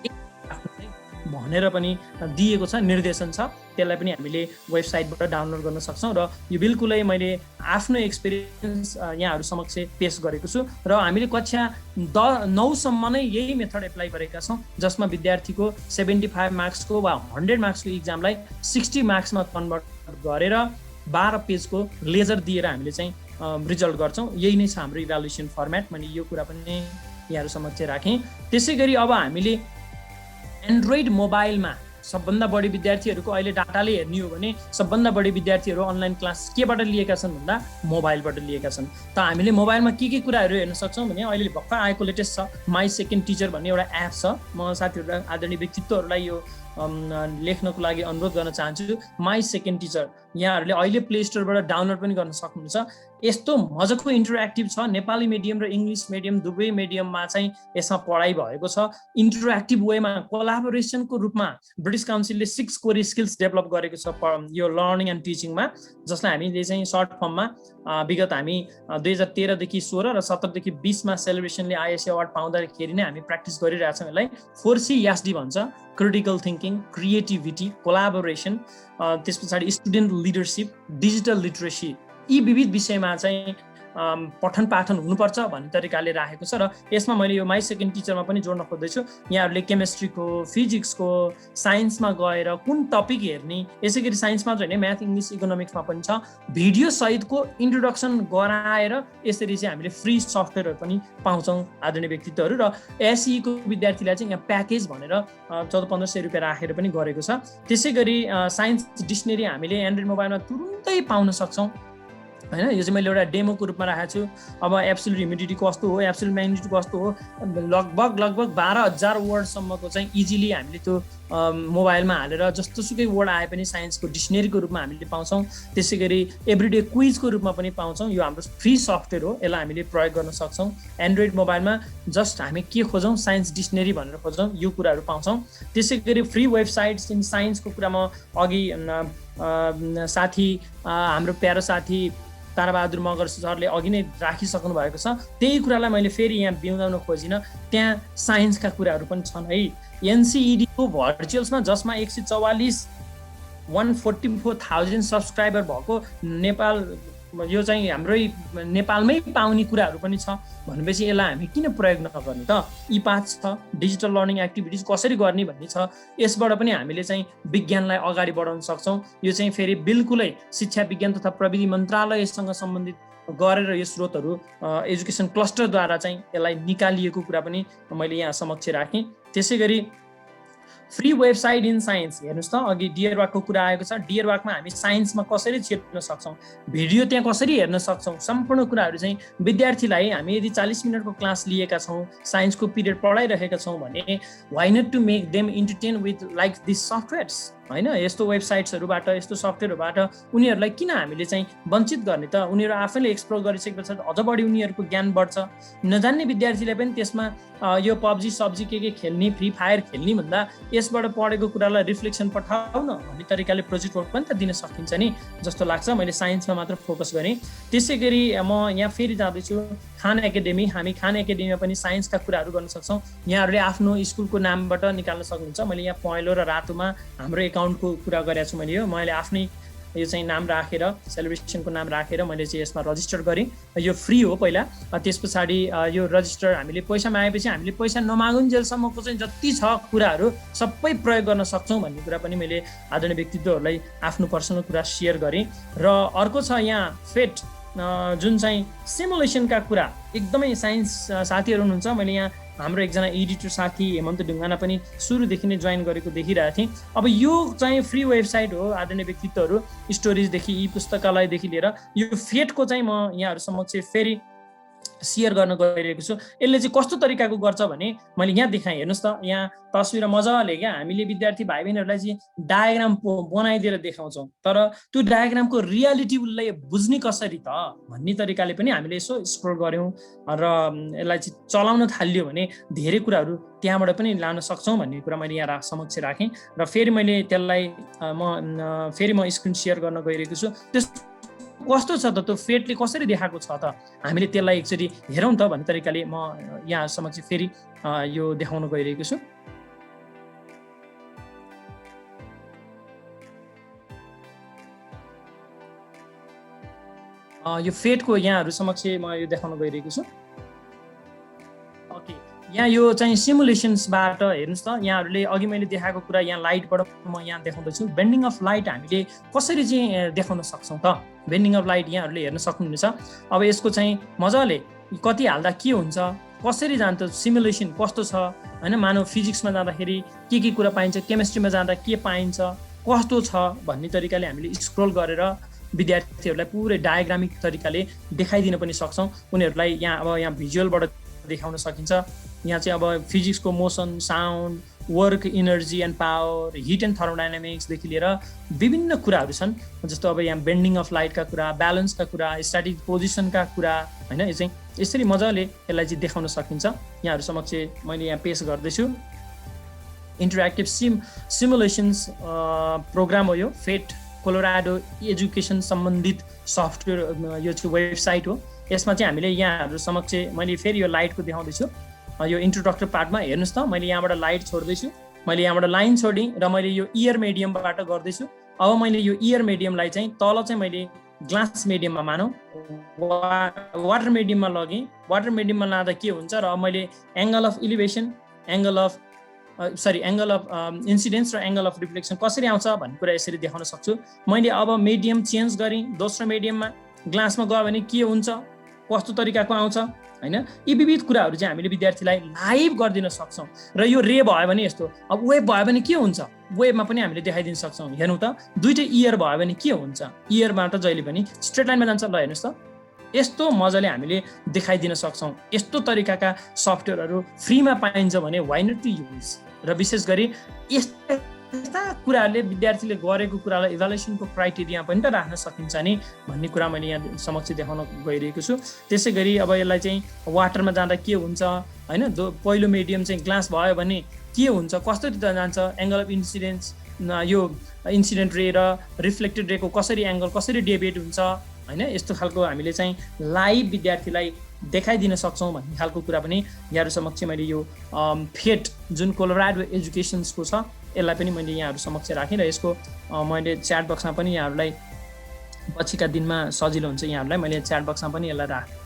भनेर पनि दिएको छ, निर्देशन छ। त्यसलाई पनि हामीले वेबसाइटबाट डाउनलोड गर्न सक्छौँ र यो बिल्कुलै मैले आफ्नो एक्सपिरियन्स यहाँहरू समक्ष पेश गरेको छु। र हामीले कक्षा 9 सम्म नै यही मेथड एप्लाई गरेका छौँ, जसमा विद्यार्थीको 75 मार्क्सको वा 100 मार्क्सको इक्जामलाई 60 मार्क्समा कन्भर्ट गरेर 12 पेजको लेजर दिएर हामीले चाहिँ रिजल्ट गर्छौँ। यही नै छ हाम्रो इभ्यालुएसन फर्मेट। मैले यो कुरा पनि यहाँहरू समक्ष राखेँ। त्यसै गरी अब हामीले एन्ड्रोइड मोबाइलमा सबभन्दा बढी विद्यार्थीहरूको अहिले डाटाले हेर्ने हो भने सबभन्दा बढी विद्यार्थीहरू अनलाइन क्लास केबाट लिएका छन् भन्दा मोबाइलबाट लिएका छन्। त हामीले मोबाइलमा के कुराहरू हेर्न सक्छौँ भने अहिले भर्खर आएको लेटेस्ट छ माई सेकेन्ड टिचर भन्ने एउटा एप छ। म साथीहरूलाई आदरणीय व्यक्तित्वहरूलाई यो लेख्नको लागि अनुरोध गर्न चाहन्छु। माई सेकेन्ड टिचर यहाँहरूले अहिले प्ले स्टोरबाट डाउनलोड पनि गर्न सक्नुहुन्छ। यस्तो मजाको इन्टरेक्टिभ छ। नेपाली मिडियम र इङ्ग्लिस मिडियम दुवै मिडियममा चाहिँ यसमा पढाइ भएको छ। इन्टरेक्टिभ वेमा कोलाबोरेसनको रूपमा ब्रिटिस काउन्सिलले 6 कोर स्किल्स डेभलप गरेको छ यो लर्निङ एन्ड टिचिङमा, जसलाई हामीले चाहिँ सर्ट फर्ममा विगत हामी 2013 देखि 16 र 17 देखि 20 मा सेलिब्रेसनले आइएससी अवार्ड पाउँदाखेरि नै हामी प्र्याक्टिस गरिरहेछौँ। यसलाई 4CSD भन्छ, क्रिटिकल थिङ्किङ, क्रिएटिभिटी, कोलाबोरेसन, त्यस पछाडि स्टुडेन्ट लिडरसिप, डिजिटल लिटरेसी, यी विविध विषयमा चाहिँ पठन पाठन हुनुपर्छ भन्ने तरिकाले राखेको छ। र यसमा मैले यो माई सेकेन्ड टिचरमा पनि जोड्न खोज्दैछु। यहाँहरूले केमिस्ट्रीको, फिजिक्सको, साइन्समा गएर कुन टपिक हेर्ने, यसै गरी साइन्स मात्र होइन म्याथ, इङ्ग्लिस, इकोनोमिक्समा पनि छ। भिडियो सहितको इन्ट्रोडक्सन गराएर यसरी चाहिँ हामीले फ्री सफ्टवेयरहरू पनि पाउँछौँ आदरणीय व्यक्तित्वहरू। र एसईको विद्यार्थीलाई चाहिँ यहाँ प्याकेज भनेर 1400-1500 रुपियाँ राखेर पनि गरेको छ। त्यसै गरी साइन्स डिक्सनरी हामीले एन्ड्रोइड मोबाइलमा तुरुन्तै पाउन सक्छौँ हैन। यो चाहिँ मैले एउटा डेमोको रूपमा राखेको छु। अब एब्सोल्युट ह्युमिडिटी कस्तो हो, एब्सोल्युट म्याग्निट्युड कस्तो हो, लगभग 12,000 वर्डसम्मको चाहिँ इजिली हामीले त्यो मोबाइलमा हालेर जस्तोसुकै वर्ड आए पनि साइन्सको डिक्सनरीको रूपमा हामीले पाउँछौँ। त्यसै गरी एभ्रिडे क्विजको रूपमा पनि पाउँछौँ। यो हाम्रो फ्री सफ्टवेयर हो, यसलाई हामीले प्रयोग गर्न सक्छौँ। एन्ड्रोइड मोबाइलमा जस्ट हामी के खोजौँ, साइन्स डिक्सनरी भनेर खोज्छौँ, यो कुराहरू पाउँछौँ। त्यसै गरी फ्री वेबसाइट्स इन साइन्सको कुरामा अघि साथी हाम्रो प्यारो साथी ताराबहादुर मगर सरले अघि नै राखिसक्नु भएको छ। त्यही कुरालाई मैले फेरि यहाँ बिउदाउन खोजिनँ। त्यहाँ साइन्सका कुराहरू पनि छन् है। एनसिइडीको भर्चुअल्समा जसमा 144,000 सब्सक्राइबर भएको नेपाल, यो चाहिँ हाम्रै नेपालमै पाउने कुराहरू पनि छ भनेपछि यसलाई हामी किन प्रयोग नगर्ने त। ई5 छ, डिजिटल लर्निङ एक्टिभिटिज कसरी गर्ने भन्ने छ। यसबाट पनि हामीले चाहिँ विज्ञानलाई अगाडि बढाउन सक्छौँ। यो चाहिँ फेरि बिल्कुलै शिक्षा विज्ञान तथा प्रविधि मन्त्रालयसँग सम्बन्धित गरेर यो स्रोतहरू एजुकेसन क्लस्टरद्वारा चाहिँ यसलाई निकालिएको कुरा पनि मैले यहाँ समक्ष राखेँ। त्यसै गरी फ्री वेबसाइट इन साइन्स हेर्नुहोस् त, अघि डियर वाकको कुरा आएको छ। डियर वाकमा हामी साइन्समा कसरी छिर्न सक्छौँ, भिडियो त्यहाँ कसरी हेर्न सक्छौँ, सम्पूर्ण कुराहरू चाहिँ विद्यार्थीलाई हामी यदि 40 मिनटको क्लास लिएका छौँ, साइन्सको पिरियड पढाइरहेका छौँ भने why not to make them entertain with like this softwares होइन। यस्तो वेबसाइट्सहरूबाट, यस्तो सफ्टवेयरहरूबाट उनीहरूलाई किन हामीले चाहिँ वञ्चित गर्ने त। उनीहरू आफैले एक्सप्लोर गरिसके पछाडि अझ बढी उनीहरूको ज्ञान बढ्छ। नजान्ने विद्यार्थीलाई पनि त्यसमा यो पब्जी सब्जी के खेल्ने, फ्री फायर खेल्ने भन्दा यसबाट पढेको कुरालाई रिफ्लेक्सन पठाउन भन्ने तरिकाले प्रोजेक्ट वर्क पनि त दिन सकिन्छ नि जस्तो लाग्छ। मैले साइन्समा मात्र फोकस गरेँ। त्यसै गरी म यहाँ फेरि जाँदैछु खान एकाडेमी। हामी खान एकाडेमीमा पनि साइन्सका कुराहरू गर्न सक्छौँ। यहाँहरूले आफ्नो स्कुलको नामबाट निकाल्न सक्नुहुन्छ। मैले यहाँ पहेँलो र रातोमा हाम्रो अकाउन्टको कुरा गरेको छु। मैले आफ्नै यो चाहिँ नाम राखेर, सेलिब्रेसनको नाम राखेर मैले चाहिँ यसमा रजिस्टर गरेँ। यो फ्री हो पहिला। त्यस पछाडि यो रजिस्टर हामीले पैसा मागेपछि हामीले पैसा नमागुन्जेलसम्मको चाहिँ जति छ कुराहरू सबै प्रयोग गर्न सक्छौँ भन्ने कुरा पनि मैले आदरणीय व्यक्तित्वहरूलाई आफ्नो पर्सनल कुरा सेयर गरेँ। र अर्को छ यहाँ फेट, जुन चाहिँ सिमुलेसनका कुरा एकदमै साइन्स साथीहरू हुनुहुन्छ। मैले यहाँ हाम्रो एकजना एडिटर साथी हेमन्त ढुङ्गाना पनि सुरुदेखि नै जोइन गरेको देखिरहेको थिएँ। अब यो चाहिँ फ्री वेबसाइट हो आदरणीय व्यक्तित्वहरू, स्टोरेजदेखि ई पुस्तकालयदेखि लिएर यो फेटको चाहिँ म यहाँहरू समक्ष फेरि सेयर गर्न गइरहेको छु। यसले चाहिँ कस्तो तरिकाको गर्छ भने मैले यहाँ देखाएँ, हेर्नुहोस् त, यहाँ तस्बिर मजाले क्या हामीले विद्यार्थी भाइ बहिनीहरूलाई चाहिँ डायग्राम बनाइदिएर देखाउँछौँ। तर त्यो डायग्रामको रियालिटी उसलाई बुझ्ने कसरी त भन्ने तरिकाले पनि हामीले यसो एक्सप्लोर गऱ्यौँ र यसलाई चाहिँ चलाउन थालियो भने धेरै कुराहरू त्यहाँबाट पनि लान सक्छौँ भन्ने कुरा मैले यहाँ समक्ष राखेँ। र फेरि मैले त्यसलाई फेरि म स्क्रिन सेयर गर्न गइरहेको छु। त्यस कस्तो छ त त्यो फेटले कसरी देखाएको छ त, हामीले त्यसलाई एकचोटि हेरौँ त भन्ने तरिकाले म यहाँ समक्ष फेरि यो देखाउन गइरहेको छु। यो फेटको यहाँहरू समक्ष म यो देखाउन गइरहेको छु। ओके, यहाँ यो चाहिँ सिमुलेसन्सबाट हेर्नुहोस् त, यहाँहरूले अघि मैले देखाएको कुरा यहाँ लाइटबाट म यहाँ देखाउँदैछु। बेन्डिङ अफ लाइट हामीले कसरी चाहिँ देखाउन सक्छौँ त, बेन्डिङ अफ लाइट यहाँहरूले हेर्न सक्नुहुनेछ। अब यसको चाहिँ मजाले कति हाल्दा के हुन्छ, कसरी जान्छ, सिमुलेसन कस्तो छ होइन, मानव फिजिक्समा जाँदाखेरि के कुरा पाइन्छ, केमिस्ट्रीमा जाँदा के पाइन्छ, कस्तो छ भन्ने तरिकाले हामीले स्क्रोल गरेर विद्यार्थीहरूलाई पुरै डायग्रामिक तरिकाले देखाइदिन पनि सक्छौँ। उनीहरूलाई यहाँ भिजुअलबाट देखाउन सकिन्छ। यहाँ चाहिँ अब फिजिक्सको motion, sound, work, energy and power, heat and थर्मोडाइनामिक्सदेखि लिएर विभिन्न कुराहरू छन्। जस्तो अब यहाँ बेन्डिङ अफ लाइटका कुरा, ब्यालेन्सका कुरा, स्ट्याटिक पोजिसनका कुरा होइन, यो चाहिँ यसरी मजाले यसलाई चाहिँ देखाउन सकिन्छ। यहाँहरू समक्ष मैले यहाँ पेश गर्दैछु। इन्टरेक्टिभ सिमुलेसन्स प्रोग्राम हो यो, फेट कोलोराडो एजुकेसन सम्बन्धित सफ्टवेयर यो चाहिँ वेबसाइट हो। यसमा चाहिँ हामीले यहाँहरू समक्ष मैले फेरि यो लाइटको देखाउँदैछु। यो इन्ट्रोडक्टर पार्टमा हेर्नुहोस् त, मैले यहाँबाट लाइट छोड्दैछु, मैले यहाँबाट लाइन छोडेँ र मैले यो इयर मेडियमबाट गर्दैछु। अब मैले यो इयर मेडियमलाई चाहिँ तल चाहिँ मैले ग्लास मेडियममा मानौँ वाटर मेडियममा लगेँ। वाटर मेडियममा लाँदा के हुन्छ र अब मैले angle of elevation, angle of incidence र एङ्गल अफ रिफ्लेक्सन कसरी आउँछ भन्ने कुरा यसरी देखाउन सक्छु। मैले अब मेडियम चेन्ज गरेँ, दोस्रो मेडियममा ग्लासमा गयो भने के हुन्छ, कस्तो तरिकाको आउँछ होइन, यी विविध कुराहरू चाहिँ हामीले विद्यार्थीलाई लाइभ गरिदिन सक्छौँ। र यो रे भयो भने यस्तो, अब वेब भयो भने के हुन्छ, वेबमा पनि हामीले देखाइदिन सक्छौँ। हेर्नु त, दुइटै इयर भयो भने के हुन्छ, इयरबाट जहिले पनि स्ट्रेट लाइनमा जान्छ। ल हेर्नुहोस् त, यस्तो मजाले हामीले देखाइदिन सक्छौँ। यस्तो तरिकाका सफ्टवेयरहरू फ्रीमा पाइन्छ भने वाइ नट टु युज। र विशेष गरी यस्ता कुराहरूले विद्यार्थीले गरेको कुरालाई इभ्यालुएसनको क्राइटेरिया पनि त राख्न सकिन्छ नि भन्ने कुरा मैले यहाँ समक्ष देखाउन गइरहेको छु। त्यसै गरी अब यसलाई चाहिँ वाटरमा जाँदा के हुन्छ होइन, पहिलो मिडियम चाहिँ ग्लास भयो भने के हुन्छ, कसरी जान्छ, एङ्गल अफ इन्सिडेन्स, यो इन्सिडेन्ट रे र रिफ्लेक्टेड रेको कसरी एङ्गल कसरी डेभिएट हुन्छ होइन, यस्तो खालको हामीले चाहिँ लाइभ विद्यार्थीलाई देखाइदिन सक्छौँ भन्ने खालको कुरा पनि यहाँहरू समक्ष मैले यो फेट जुन कोलोराडो एजुकेसन्सको छ यसलाई पनि मैले यहाँहरू समक्ष राखेँ। र यसको मैले च्याट बक्समा पनि यहाँहरूलाई पछिका दिनमा सजिलो हुन्छ यहाँहरूलाई मैले च्याट बक्समा पनि यसलाई राखेँ।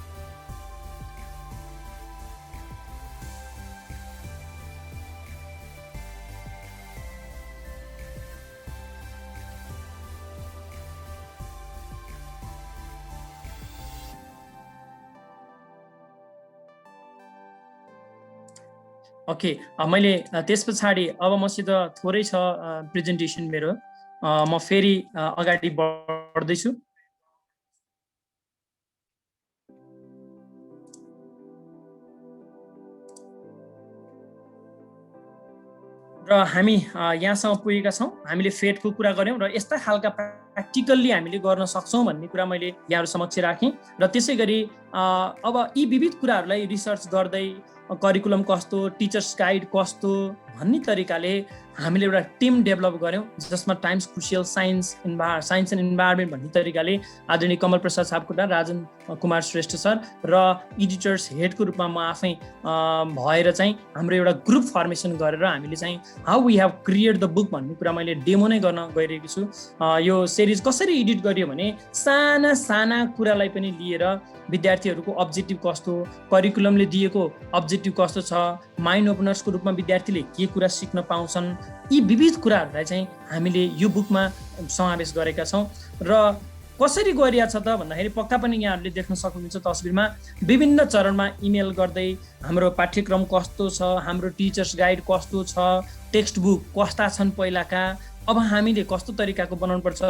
ओके, मैले त्यस पछाडि अब मसित थोरै छ प्रेजेन्टेसन मेरो, म फेरि अगाडि बढ्दैछु। र हामी यहाँसम्म पुगेका छौँ। हामीले फेटको कुरा गऱ्यौँ र यस्ता खालका प्र्याक्टिकल्ली हामीले गर्न सक्छौँ भन्ने कुरा मैले यहाँहरू समक्ष राखेँ। र त्यसै गरी अब यी विविध कुराहरूलाई रिसर्च गर्दै करिकुलम कस्तो, टिचर्स गाइड कस्तो भन्ने तरिकाले हामीले एउटा टिम डेभलप गऱ्यौँ, जसमा times crucial science and environment भन्ने तरिकाले आदरणीय कमल प्रसाद सापकोटा, राजन कुमार श्रेष्ठ सर र एडिटर्स हेडको रूपमा म आफै भएर चाहिँ हाम्रो एउटा ग्रुप फर्मेसन गरेर हामीले चाहिँ how we have create the book भन्ने कुरा मैले डेमो नै गर्न गइरहेको छु। यो सिरिज कसरी एडिट गरियो भने साना साना कुरालाई पनि लिएर विद्यार्थीहरूको अब्जेक्टिभ कस्तो, करिकुलमले दिएको अब्जेक्टिभ कस्तो छ, माइन्ड ओपनर्सको रूपमा विद्यार्थीले के कुरा सिक्न पाउँछन्, यी विविध कुराहरूलाई चाहिँ हामीले यो बुकमा समावेश गरेका छौँ। र कसरी गरिया छ त भन्दाखेरि पक्का पनि यहाँहरूले देख्न सक्नुहुन्छ तस्बिरमा विभिन्न चरणमा इमेल गर्दै हाम्रो पाठ्यक्रम कस्तो छ, हाम्रो टिचर्स गाइड कस्तो छ, टेक्स्ट बुक कस्ता छन् पहिलाका, अब हामीले कस्तो तरिकाको बनाउनुपर्छ,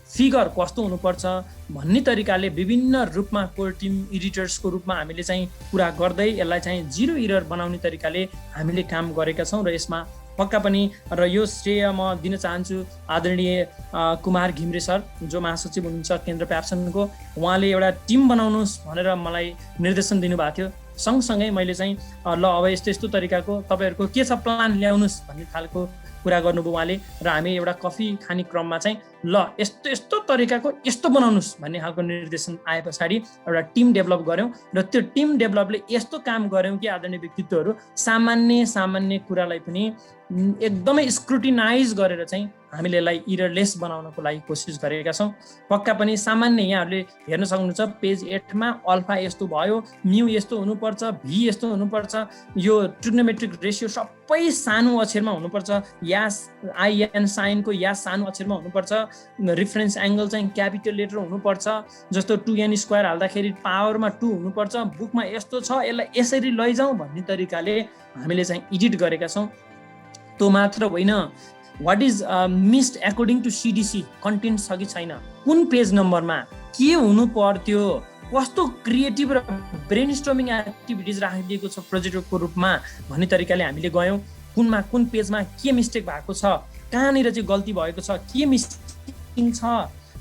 फिगर कस्तो हुनुपर्छ भन्ने तरिकाले विभिन्न रूपमा कोर टिम एडिटर्सको रूपमा हामीले चाहिँ कुरा गर्दै यसलाई चाहिँ जिरो इरर बनाउने तरिकाले हामीले काम गरेका छौँ। र यसमा पक्का पनि र यो श्रेय म दिन चाहन्छु आदरणीय कुमार घिम्रे सर जो महासचिव हुनुहुन्छ केन्द्र प्याप्सनको, उहाँले एउटा टिम बनाउनुहोस् भनेर मलाई निर्देशन दिनुभएको थियो। सँगसँगै मैले चाहिँ ल अब यस्तो यस्तो तरिकाको तपाईँहरूको के छ प्लान ल्याउनुहोस् भन्ने खालको कुरा गर्नुभयो उहाँले। र हामी एउटा कफी खाने क्रममा चाहिँ ल यस्तो यस्तो तरिकाको यस्तो बनाउनुहोस् भन्ने खालको निर्देशन आए पछाडि एउटा टिम डेभलप गऱ्यौँ। र त्यो टिम डेभलपले यस्तो काम गऱ्यौँ कि आदरणीय व्यक्तित्वहरू सामान्य कुरालाई पनि एकदमै स्क्रुटिनाइज गरेर चाहिँ हामीले यसलाई इररलेस बनाउनको लागि कोसिस गरेका छौँ। पक्का पनि सामान्य यहाँहरूले हेर्न सक्नुहुन्छ पेज 8 मा अल्फा यस्तो भयो, म्यू यस्तो हुनुपर्छ, भी यस्तो हुनुपर्छ, यो ट्रिग्नोमेट्रिक रेसियो सबै सानो अक्षरमा हुनुपर्छ, या आइएन साइनको या सानो अक्षरमा हुनुपर्छ, रिफरेन्स एङ्गल चाहिँ क्यापिटल लेटर हुनुपर्छ, जस्तो 2n² हाल्दाखेरि पावरमा 2 हुनुपर्छ, बुकमा यस्तो छ यसलाई यसरी लैजाउँ भन्ने तरिकाले हामीले चाहिँ एडिट गरेका छौँ। त्यो मात्र होइन, what is missed according to CDC, content छ कि छैन, कुन पेज नम्बरमा के हुनु पर्थ्यो, कस्तो क्रिएटिभ र ब्रेनस्टर्मिङ एक्टिभिटिज राखिदिएको छ प्रोजेक्टको रूपमा भन्ने तरिकाले हामीले गयौँ। कुन पेजमा के मिस्टेक भएको छ, कहाँनिर चाहिँ गल्ती भएको छ, के मिस्टेक छ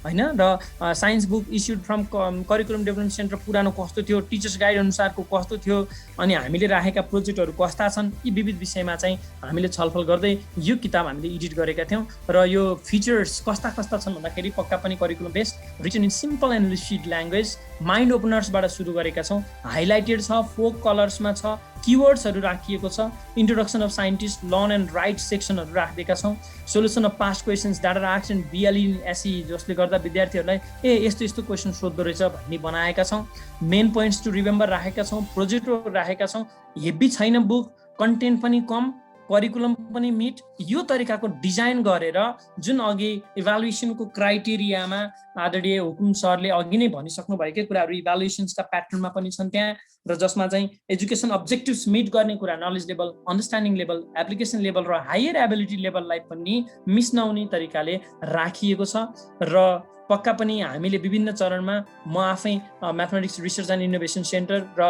हैन, र science book issued from curriculum development centre पुरानो कस्तो थियो, टिचर्स गाइड अनुसारको कस्तो थियो, अनि हामीले राखेका प्रोजेक्टहरू कस्ता छन्, यी विविध विषयमा चाहिँ हामीले छलफल गर्दै यो किताब हामीले एडिट गरेका थियौँ। र यो फिचर्स कस्ता छन् भन्दाखेरि पक्का पनि curriculum based, written in simple and listed language, mind ओपनर्सबाट सुरु गरेका छौँ, हाइलाइटेड छ, फोक कलर्समा छ, कीवर्ड्सहरू राखिएको छ, introduction of scientist, learn and write सेक्सनहरू राखिदिएका छौँ, solution of past questions, data arts and BLE SE, जसले गर्दा विद्यार्थीहरूलाई यस्तो क्वेसन सोध्दो रहेछ भन्ने बनाएका छौँ। मेन पोइन्ट्स टु रिमेम्बर राखेका छौँ, प्रोजेक्टहरू राखेका छौँ। हेभी छैन बुक, कन्टेन्ट पनि कम, करिकुलम पनि मिट, यो तरिकाको डिजाइन गरेर जुन अघि इभ्यालुएसनको क्राइटेरियामा आदरणीय हुकुम सरले अघि नै भनिसक्नु भएकै कुराहरू इभ्यालुएसन्सका प्याटर्नमा पनि छन् त्यहाँ, र जसमा चाहिँ एजुकेसन अब्जेक्टिभ्स मिट गर्ने कुरा, knowledge level, understanding level, application level र हायर एबिलिटी लेभललाई पनि मिस नहुने तरिकाले राखिएको छ। र पक्का पनि हामीले विभिन्न चरणमा, म आफै mathematics research and innovation centre र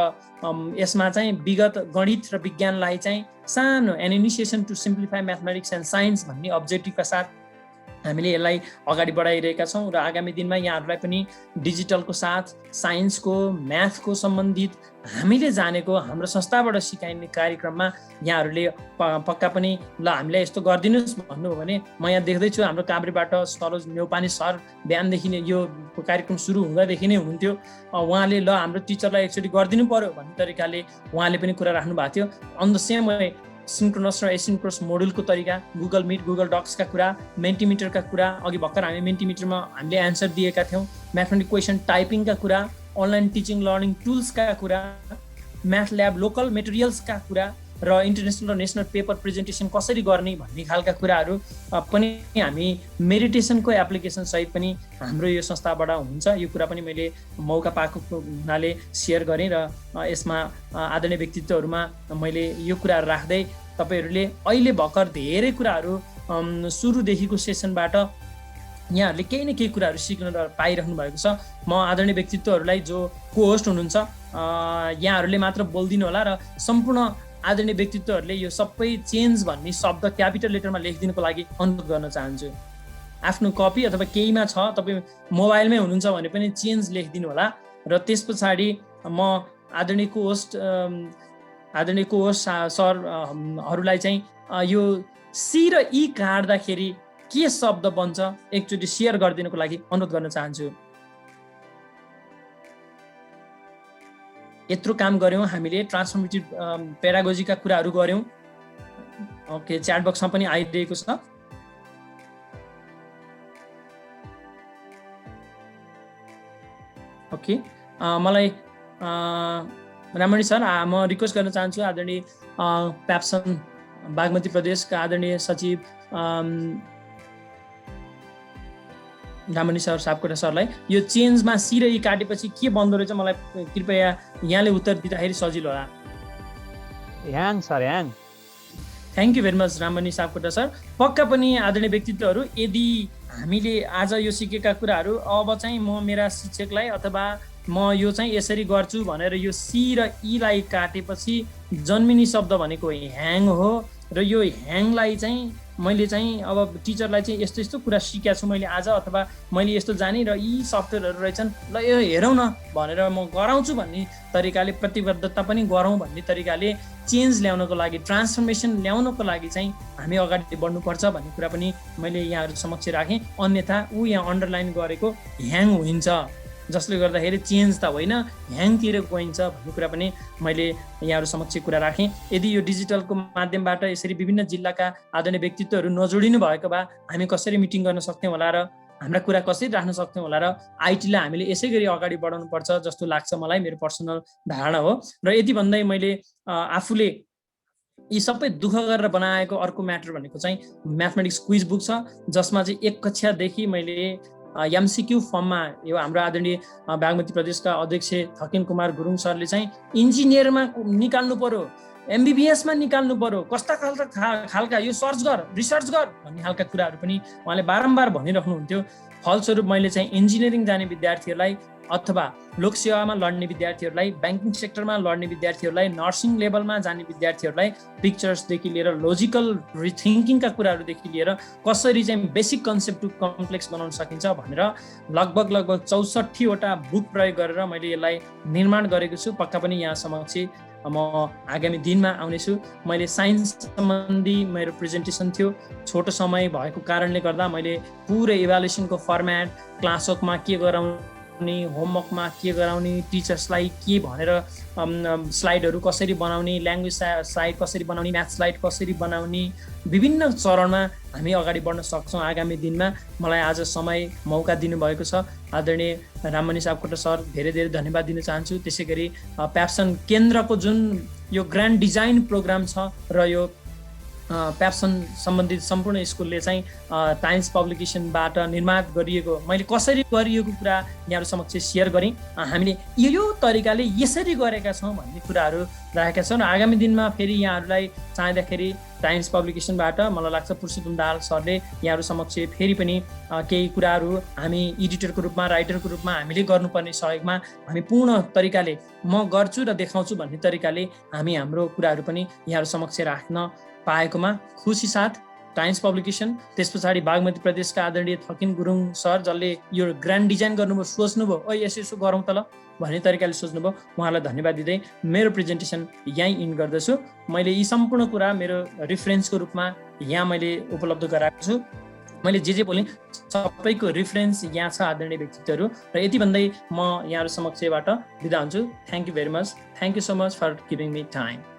यसमा चाहिँ विगत गणित र विज्ञानलाई चाहिँ सानो an initiation to simplify mathematics and science भन्ने अब्जेक्टिभका साथ हामीले यसलाई अगाडि बढाइरहेका छौँ। र आगामी दिनमा यहाँहरूलाई पनि डिजिटलको साथ साइन्सको, म्याथको सम्बन्धित हामीले जानेको हाम्रो संस्थाबाट सिकाइने कार्यक्रममा यहाँहरूले पक्का पनि ल हामीलाई यस्तो गरिदिनुहोस् भन्नुभयो भने, म यहाँ देख्दैछु हाम्रो काभ्रेबाट सरोज न्यौपाने सर बिहानदेखि नै यो कार्यक्रम सुरु हुँदादेखि नै हुनुहुन्थ्यो, उहाँले ल हाम्रो टिचरलाई एकचोटि गरिदिनु पर्यो भन्ने तरिकाले उहाँले पनि कुरा राख्नु भएको थियो। On the same way synchronous र एसिन्क्रोनस मोडुलको तरिका, गुगल मिट, गुगल डक्सका कुरा, मेन्टिमिटरका कुरा, अघि भर्खर हामी मेन्टिमिटरमा हामीले एन्सर दिएका थियौँ, म्याथमेटिक क्वेसन टाइपिङका कुरा, अनलाइन टिचिङ लर्निङ टुल्सका कुरा, म्याथ ल्याब लोकल मेटेरियल्सका कुरा, र इन्टरनेसनल र नेसनल पेपर प्रेजेन्टेसन कसरी गर्ने भन्ने खालका कुराहरू पनि हामी मेडिटेसनको एप्लिकेसन सहित पनि हाम्रो यो संस्थाबाट हुन्छ। यो कुरा पनि मैले मौका पाएको हुनाले सेयर गरेँ, र यसमा आदरणीय व्यक्तित्वहरूमा मैले यो कुराहरू राख्दै तपाईँहरूले अहिले भर्खर धेरै कुराहरू सुरुदेखिको सेसनबाट यहाँहरूले केही न केही कुराहरू सिक्न पाइराख्नु भएको छ। म आदरणीय व्यक्तित्वहरूलाई जो को होस्ट हुनुहुन्छ यहाँहरूले मात्र बोलिदिनु होला, र सम्पूर्ण आदरणीय व्यक्तित्वहरूले यो सबै चेन्ज भन्ने शब्द क्यापिटल लेटरमा लेखिदिनुको लागि अनुरोध गर्न चाहन्छु। आफ्नो कपी अथवा केहीमा छ, तपाईँ मोबाइलमै हुनुहुन्छ भने पनि चेन्ज लेखिदिनु होला। र त्यस पछाडि म आदरणीय को होस्ट सरहरूलाई चाहिँ यो सी र ई काट्दाखेरि के शब्द बन्छ एकचोटि सेयर गरिदिनुको लागि अनुरोध गर्न चाहन्छु। यत्रो काम गऱ्यौँ हामीले, ट्रान्सफर्मेटिभ पेडागोजीका कुराहरू गऱ्यौँ। ओके, च्याट बक्समा पनि आइरहेको छ। ओके, मलाई रामणी सर, म रिक्वेस्ट गर्न चाहन्छु आदरणीय प्याप्सन बागमती प्रदेशका आदरणीय सचिव रामणी सर सापकोटा सरलाई यो चेन्जमा सी र ई काटेपछि के बन्दो रहेछ मलाई कृपया यहाँले उत्तर दिँदाखेरि सजिलो होला। ह्याङ सर, ह्याङ। Thank you very much Ramani Sapkota sir. पक्का पनि आदरणीय व्यक्तित्वहरू, यदि हामीले आज यो सिकेका कुराहरू अब चाहिँ म मेरा शिक्षकलाई अथवा म यो चाहिँ यसरी गर्छु भनेर यो सी र ईलाई काटेपछि जन्मिने शब्द भनेको ह्याङ हो, र यो ह्याङलाई चाहिँ मैले चाहिँ अब टिचरलाई चाहिँ यस्तो यस्तो कुरा सिकेको छु मैले आज, अथवा मैले यस्तो जाने र यी सफ्टवेयरहरू रहेछन्, ल यो हेरौँ न भनेर म गराउँछु भन्ने तरिकाले, प्रतिबद्धता पनि गरौँ भन्ने तरिकाले चेन्ज ल्याउनको लागि, ट्रान्सफर्मेसन ल्याउनको लागि चाहिँ हामी अगाडि बढ्नुपर्छ भन्ने कुरा पनि मैले यहाँहरू समक्ष राखेँ। अन्यथा ऊ यहाँ अन्डरलाइन गरेको ह्याङ हुन्छ, जसले गर्दाखेरि चेन्ज त होइन ह्याङतिर गइन्छ भन्ने कुरा पनि मैले यहाँहरू समक्ष कुरा राखेँ। यदि यो डिजिटलको माध्यमबाट यसरी विभिन्न जिल्लाका आदरणीय व्यक्तित्वहरू नजोडिनु भएको भए हामी कसरी मिटिङ गर्न सक्थ्यौँ होला, र हाम्रा कुरा कसरी राख्न सक्थ्यौँ होला, र आइटीलाई हामीले यसै गरी अगाडि बढाउनु पर्छ जस्तो लाग्छ मलाई, मेरो पर्सनल धारणा हो। र यति भन्दै मैले आफूले यी सबै दुःख गरेर बनाएको अर्को म्याटर भनेको चाहिँ म्याथमेटिक्स क्विज बुक छ, जसमा चाहिँ 1 कक्षादेखि मैले एमसिक्यू फर्ममा यो हाम्रो आदरणीय बागमती प्रदेशका अध्यक्ष थकिन कुमार गुरुङ सरले चाहिँ इन्जिनियरमा निकाल्नु पर्यो, एमबिबिएसमा निकाल्नु पर्यो, कस्ता खालका यो सर्च गर, रिसर्च गर भन्ने खालका कुराहरू पनि उहाँले बारम्बार भनिराख्नुहुन्थ्यो। फलस्वरूप मैले चाहिँ इन्जिनियरिङ जाने विद्यार्थीहरूलाई अथवा लोकसेवामा लड्ने विद्यार्थीहरूलाई, ब्याङ्किङ सेक्टरमा लड्ने विद्यार्थीहरूलाई, नर्सिङ लेभलमा जाने विद्यार्थीहरूलाई पिक्चर्सदेखि लिएर लोजिकल रिथिङ्किङका कुराहरूदेखि लिएर कसरी चाहिँ बेसिक कन्सेप्ट टु कम्प्लेक्स बनाउन सकिन्छ भनेर लगभग 64 वटा बुक प्रयोग गरेर मैले यसलाई निर्माण गरेको छु। पक्का पनि यहाँ समक्ष म आगामी दिनमा आउनेछु। मैले साइन्स सम्बन्धी मेरो प्रेजेन्टेसन थियो, छोटो समय भएको कारणले गर्दा मैले पुरै इभ्यालुएसनको फर्मेट, क्लासवर्कमा के गराउने, होमवर्कमा के गराउने, टिचर्सलाई के भनेर स्लाइडहरू कसरी बनाउने, ल्याङ्ग्वेज स्लाइड कसरी बनाउने, म्याथ स्लाइड कसरी बनाउने, विभिन्न चरणमा हामी अगाडि बढ्न सक्छौँ आगामी दिनमा। मलाई आज समय मौका दिनुभएको छ आदरणीय राममणि सापकोटा सर, धेरै धेरै धन्यवाद दिन चाहन्छु। त्यसै गरी प्याप्सन केन्द्रको जुन यो ग्रान्ड डिजाइन प्रोग्राम छ र यो प्याप्सन सम्बन्धित सम्पूर्ण स्कुलले चाहिँ टाइम्स पब्लिकेसनबाट निर्माण गरिएको, मैले कसरी गरिएको कुरा यहाँहरू समक्ष सेयर गरेँ। हामीले यो तरिकाले यसरी गरेका छौँ भन्ने कुराहरू राखेका छौँ। आगामी दिनमा फेरि यहाँहरूलाई चाहँदाखेरि टाइम्स पब्लिकेसनबाट मलाई लाग्छ पुरुषोत्तम दाहाल सरले यहाँहरू समक्ष फेरि पनि केही कुराहरू हामी एडिटरको रूपमा, राइटरको रूपमा हामीले गर्नुपर्ने सहयोगमा हामी पूर्ण तरिकाले म गर्छु र देखाउँछु भन्ने तरिकाले हामी हाम्रो कुराहरू पनि यहाँहरू समक्ष राख्न पाएकोमा खुसी साथ टाइम्स पब्लिकेसन, त्यस पछाडि बागमती प्रदेशका आदरणीय थकिन गुरुङ सर जसले यो ग्रान्ड डिजाइन गर्नुभयो, सोच्नुभयो यसो गरौँ त ल भन्ने तरिकाले सोच्नुभयो, उहाँलाई धन्यवाद दिँदै मेरो प्रेजेन्टेसन यहीँ इन गर्दछु। मैले यी सम्पूर्ण कुरा मेरो रिफरेन्सको रूपमा यहाँ मैले उपलब्ध गराएको छु। मैले जे बोलेँ सबैको रिफरेन्स यहाँ छ आदरणीय व्यक्तित्वहरू, र यति भन्दै म यहाँहरू समक्षबाट बिदा हुन्छु। Thank you very much. Thank you so much for giving me time.